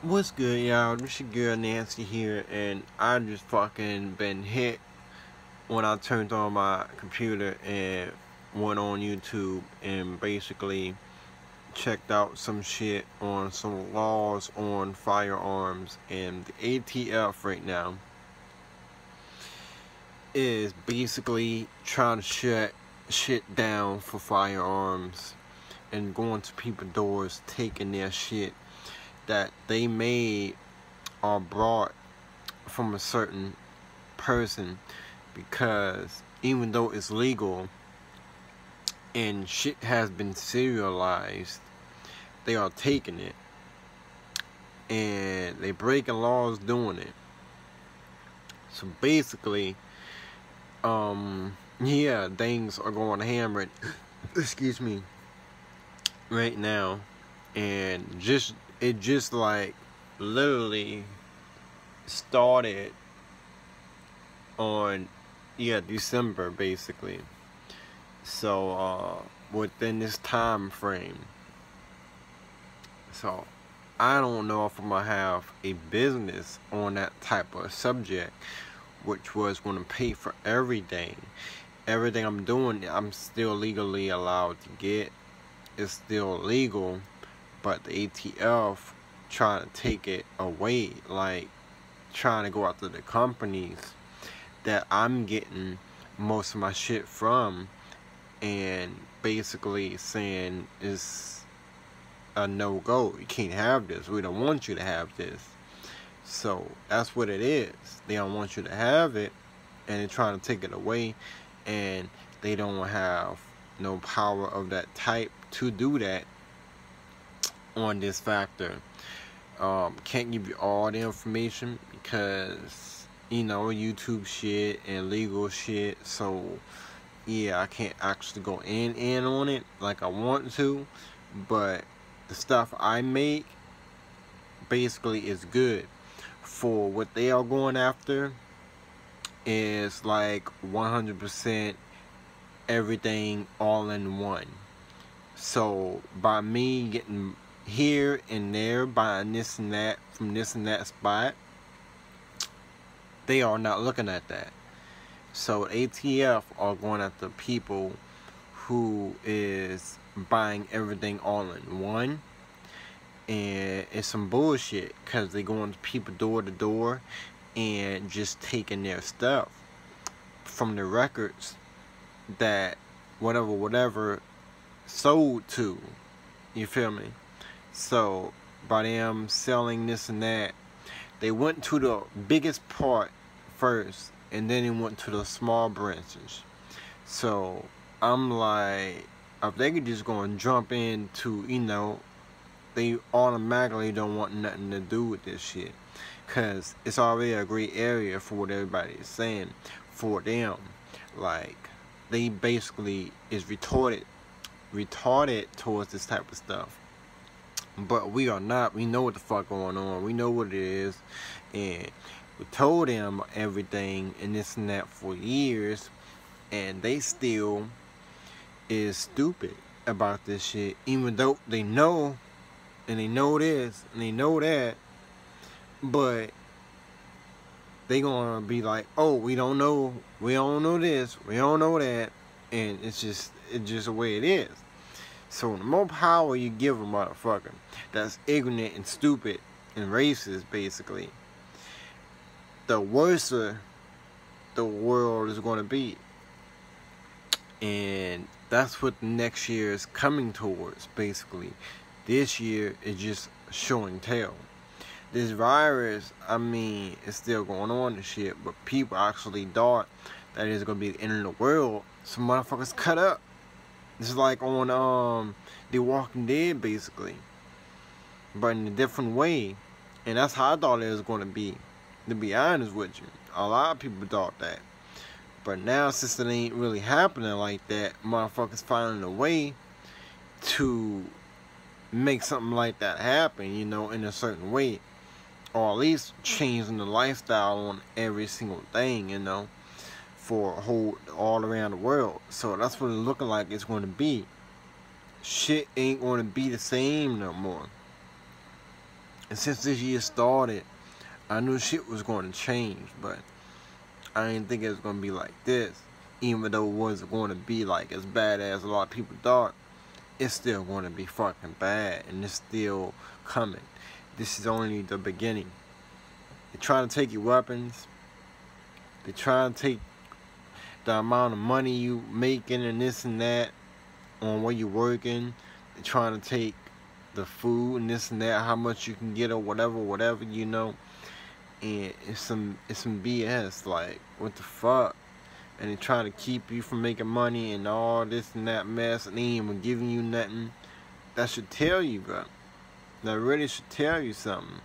What's good, y'all? This your girl Nancy here, and I just fucking been hit when I turned on my computer and went on YouTube and basically checked out some shit on some laws on firearms. And the ATF right now is basically trying to shut shit down for firearms and going to people's doors, taking their shit that they made or brought from a certain person, because even though it's legal and shit has been serialized, they are taking it and they breaking laws doing it. So basically, yeah, things are going hammered excuse me, right now. And it just like literally started on December basically. So within this time frame. So I don't know if I'm gonna have a business on that type of subject, which was gonna pay for everything. Everything I'm doing, I'm still legally allowed to get. It's still legal, but the ATF trying to take it away, like trying to go after the companies that I'm getting most of my shit from, and basically saying it's a no-go. You can't have this. We don't want you to have this. So that's what it is. They don't want you to have it, and they're trying to take it away, and they don't have no power of that type to do that on this factor. Can't give you all the information because, YouTube shit and legal shit. So yeah, I can't actually go in on it like I want to, but the stuff I make basically is good. For what they are going after is like 100% everything all in one. So by me getting here and there, buying this and that from this and that spot, they are not looking at that. So ATF are going after people who is buying everything all in one, and it's some bullshit because they going to people door to door and just taking their stuff from the records that whatever sold to. You feel me? So by them selling this and that, they went to the biggest part first, and then they went to the small branches. So I'm like, if they could just go and jump into, they automatically don't want nothing to do with this shit, because it's already a great area for what everybody is saying for them. Like, they basically is retarded towards this type of stuff. But we are not. We know what the fuck going on. We know what it is. And we told them everything and this and that for years, and they still is stupid about this shit, even though they know, and they know this and they know that, but they gonna be like, oh, we don't know this, we don't know that, and it's just the way it is. So the more power you give a motherfucker that's ignorant and stupid and racist, basically, the worse the world is going to be. And that's what the next year is coming towards, basically. This year is just show and tell. This virus, it's still going on and shit, but people actually thought that it's going to be the end of the world. Some motherfuckers cut up. It's like on The Walking Dead, basically, but in a different way. And that's how I thought it was going to be honest with you. A lot of people thought that. But now, since it ain't really happening like that, motherfuckers finding a way to make something like that happen, in a certain way. Or at least changing the lifestyle on every single thing, for all around the world. So that's what it's looking like it's going to be. Shit ain't going to be the same no more. And since this year started, I knew shit was going to change, but I didn't think it was going to be like this. Even though it wasn't going to be like as bad as a lot of people thought, it's still going to be fucking bad, and it's still coming. This is only the beginning. They're trying to take your weapons. They're trying to take the amount of money you making and this and that on where you're working. They're trying to take the food and this and that, how much you can get or whatever, you know. And it's some BS. Like, what the fuck? And they're trying to keep you from making money and all this and that mess, and they ain't even giving you nothing. That should tell you, bro. That really should tell you something.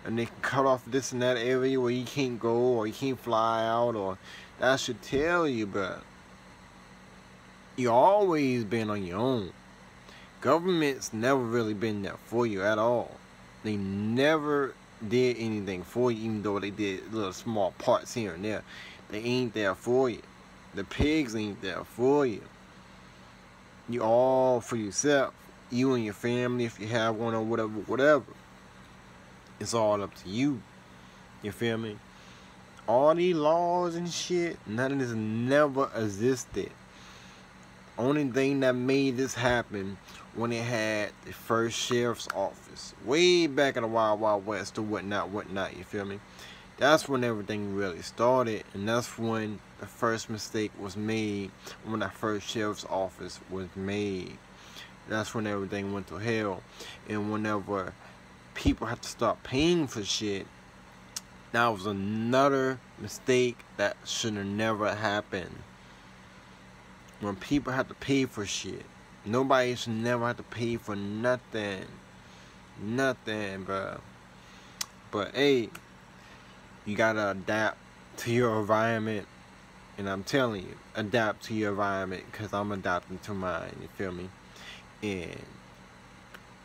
And they can cut off this and that area where you can't go or you can't fly out, or that should tell you, bro. You always been on your own. Government's never really been there for you at all. They never did anything for you, even though they did little small parts here and there. They ain't there for you. The pigs ain't there for you. You all for yourself. You and your family, if you have one or whatever. It's all up to you. You feel me? All these laws and shit, none of this never existed. Only thing that made this happen when it had the first sheriff's office. Way back in the Wild Wild West or whatnot, you feel me? That's when everything really started, and that's when the first mistake was made, when that first sheriff's office was made. That's when everything went to hell. And whenever people had to start paying for shit, that was another mistake that should have never happened. When people had to pay for shit, nobody should never have to pay for nothing. Nothing, bro. But hey, you gotta adapt to your environment. And I'm telling you, adapt to your environment, because I'm adapting to mine, you feel me? And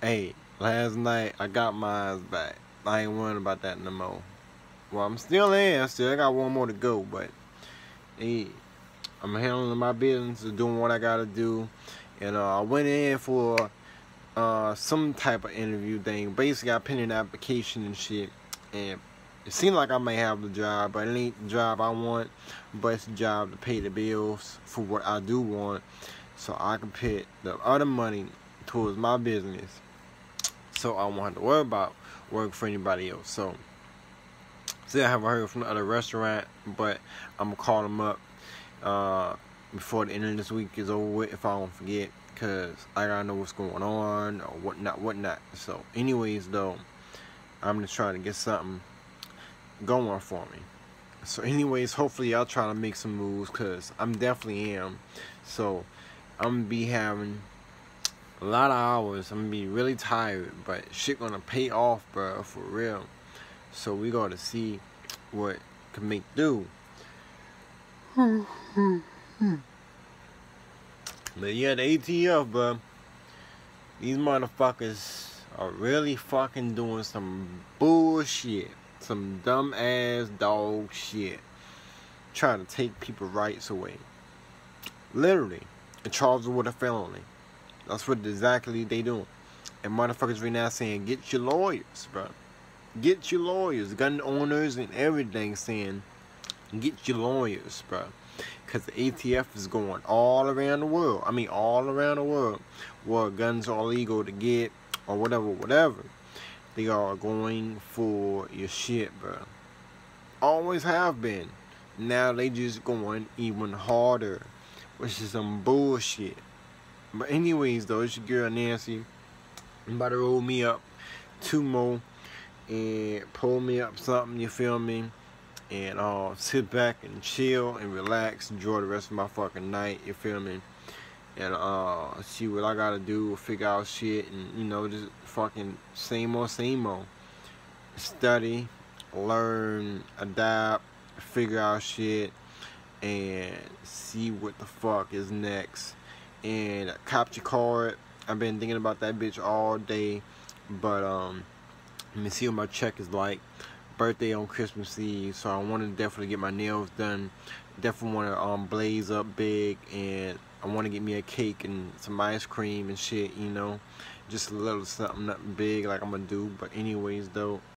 hey, last night I got mine back. I ain't worrying about that no more. Well, I'm still in, I got one more to go, but hey, I'm handling my business, doing what I gotta do. And I went in for some type of interview thing. Basically, I put in an application and shit, and it seemed like I may have the job, but it ain't the job I want. But it's a job to pay the bills for what I do want, so I can put the other money towards my business, so I won't have to worry about working for anybody else. So, still haven't heard from the other restaurant, but I'm gonna call them up before the end of this week is over with, if I don't forget, because I gotta know what's going on or whatnot. So anyways though, I'm just trying to get something going for me. So anyways, hopefully y'all trying to make some moves, because I'm definitely am. So I'm gonna be having a lot of hours. I'm gonna be really tired, but shit gonna pay off, bro, for real. So we gotta see what can make do. But yeah, the ATF, bro, these motherfuckers are really fucking doing some bullshit, some dumb ass dog shit, trying to take people's rights away. Literally, and charge them with a felony. That's what exactly they doing. And motherfuckers right now saying, get your lawyers, bro. Get your lawyers. Gun owners and everything saying, get your lawyers, bro. Because the ATF is going all around the world. I mean, all around the world where guns are illegal to get or whatever. They are going for your shit, bro. Always have been. Now they just going even harder, which is some bullshit. But anyways, though, it's your girl Nancy. I'm about to roll me up 2 more and pull me up something, you feel me? And sit back and chill and relax, enjoy the rest of my fucking night, you feel me? And see what I gotta do, figure out shit, and you know, just fucking same old. Study, learn, adapt, figure out shit, and see what the fuck is next. And a capture card, I've been thinking about that bitch all day, but let me see what my check is like. Birthday on Christmas Eve, so I want to definitely get my nails done. Definitely want to blaze up big and I want to get me a cake and some ice cream and shit, you know. Just a little something, nothing big like I'm gonna do. But anyways, though,